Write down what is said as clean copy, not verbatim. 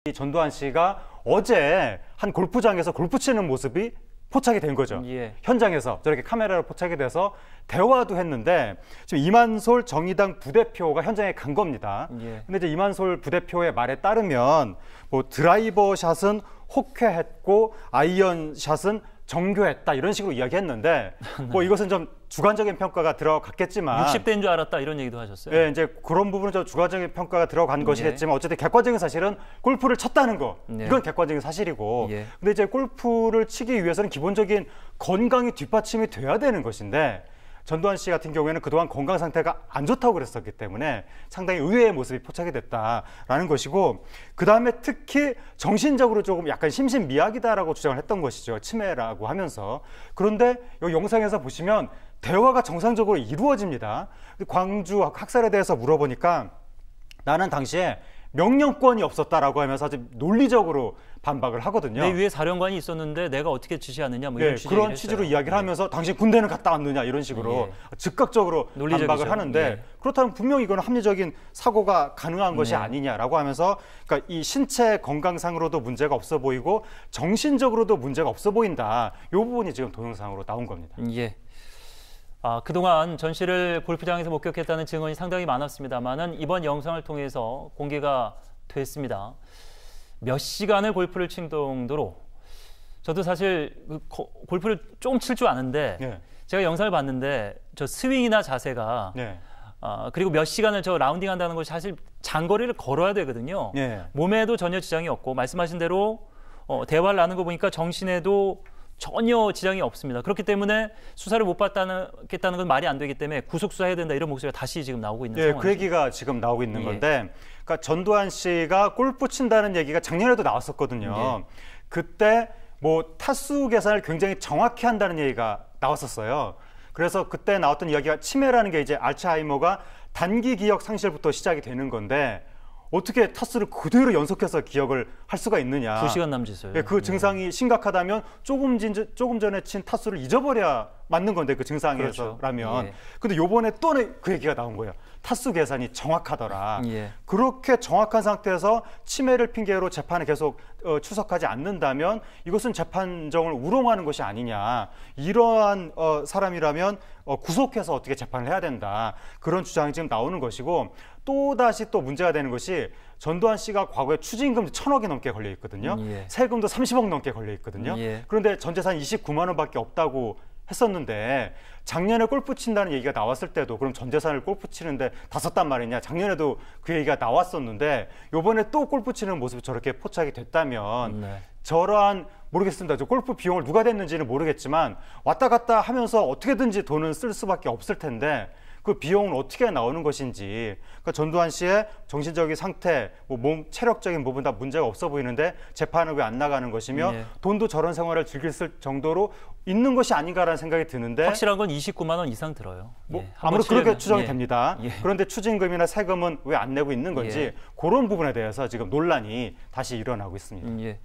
이 전두환 씨가 어제 한 골프장에서 골프 치는 모습이 포착이 된 거죠. 예. 현장에서 저렇게 카메라로 포착이 돼서 대화도 했는데 지금 이만솔 정의당 부대표가 현장에 간 겁니다. 예. 근데 이제 이만솔 부대표의 말에 따르면 뭐 드라이버 샷은 혹회했고 아이언 샷은 정교했다 이런 식으로 이야기했는데 뭐 이것은 좀 주관적인 평가가 들어갔겠지만 60대인 줄 알았다 이런 얘기도 하셨어요. 예, 이제 그런 부분은 좀 주관적인 평가가 들어간 것이겠지만 어쨌든 객관적인 사실은 골프를 쳤다는 거 이건 객관적인 사실이고 근데 이제 골프를 치기 위해서는 기본적인 건강이 뒷받침이 돼야 되는 것인데 전두환 씨 같은 경우에는 그동안 건강 상태가 안 좋다고 그랬었기 때문에 상당히 의외의 모습이 포착이 됐다라는 것이고 그다음에 특히 정신적으로 조금 약간 심신미약이다라고 주장을 했던 것이죠. 치매라고 하면서. 그런데 이 영상에서 보시면 대화가 정상적으로 이루어집니다. 광주 학살에 대해서 물어보니까 나는 당시에 명령권이 없었다라고 하면서 아주 논리적으로 반박을 하거든요. 내 위에 사령관이 있었는데 내가 어떻게 지시하느냐 뭐 이런 그런 취지로 이야기를 하면서 당신 군대는 갔다 왔느냐 이런 식으로 즉각적으로 논리적이죠. 반박을 하는데 그렇다면 분명히 이거는 합리적인 사고가 가능한 것이 아니냐라고 하면서 그러니까 이 신체 건강상으로도 문제가 없어 보이고 정신적으로도 문제가 없어 보인다. 이 부분이 지금 동영상으로 나온 겁니다. 예. 그동안 전 씨를 골프장에서 목격했다는 증언이 상당히 많았습니다만은 이번 영상을 통해서 공개가 됐습니다. 몇 시간을 골프를 친 정도로 저도 사실 골프를 조금 칠 줄 아는데 제가 영상을 봤는데 저 스윙이나 자세가 그리고 몇 시간을 저 라운딩 한다는 것이 사실 장거리를 걸어야 되거든요. 몸에도 전혀 지장이 없고 말씀하신 대로 대화를 나누는 거 보니까 정신에도 전혀 지장이 없습니다. 그렇기 때문에 수사를 못 받겠다는 건 말이 안 되기 때문에 구속 수사해야 된다 이런 목소리가 다시 지금 나오고 있는 상황이죠. 그 얘기가 지금 나오고 있는 건데 그러니까 전두환 씨가 골프 친다는 얘기가 작년에도 나왔었거든요. 그때 뭐 타수 계산을 굉장히 정확히 한다는 얘기가 나왔었어요. 그래서 그때 나왔던 이야기가 치매라는 게 이제 알츠하이머가 단기 기억 상실부터 시작이 되는 건데 어떻게 타수를 그대로 연속해서 기억을 할 수가 있느냐. 2시간 남짓을. 그 증상이 심각하다면 조금 전에 친 타수를 잊어버려야 맞는 건데 그 증상에서라면. 근데 요번에 또 그 얘기가 나온 거예요. 타수 계산이 정확하더라. 그렇게 정확한 상태에서 치매를 핑계로 재판에 계속 출석하지 않는다면 이것은 재판정을 우롱하는 것이 아니냐. 이러한 사람이라면 구속해서 어떻게 재판을 해야 된다. 그런 주장이 지금 나오는 것이고 또다시 또 문제가 되는 것이 전두환 씨가 과거에 추징금 1,000억이 넘게 걸려 있거든요. 세금도 30억 넘게 걸려 있거든요. 그런데 전 재산 29만 원밖에 없다고 했었는데 작년에 골프 친다는 얘기가 나왔을 때도 그럼 전 재산을 골프 치는데 다 썼단 말이냐. 작년에도 그 얘기가 나왔었는데 요번에 또 골프 치는 모습이 저렇게 포착이 됐다면 저러한 모르겠습니다. 저 골프 비용을 누가 냈는지는 모르겠지만 왔다 갔다 하면서 어떻게든지 돈은 쓸 수밖에 없을 텐데 그 비용은 어떻게 나오는 것인지 그러니까 전두환 씨의 정신적인 상태, 몸 체력적인 부분 다 문제가 없어 보이는데 재판은 왜 안 나가는 것이며 돈도 저런 생활을 즐길 정도로 있는 것이 아닌가라는 생각이 드는데 확실한 건 29만 원 이상 들어요. 아무래도 그렇게 추정이 됩니다. 그런데 추징금이나 세금은 왜 안 내고 있는 건지 그런 부분에 대해서 지금 논란이 다시 일어나고 있습니다.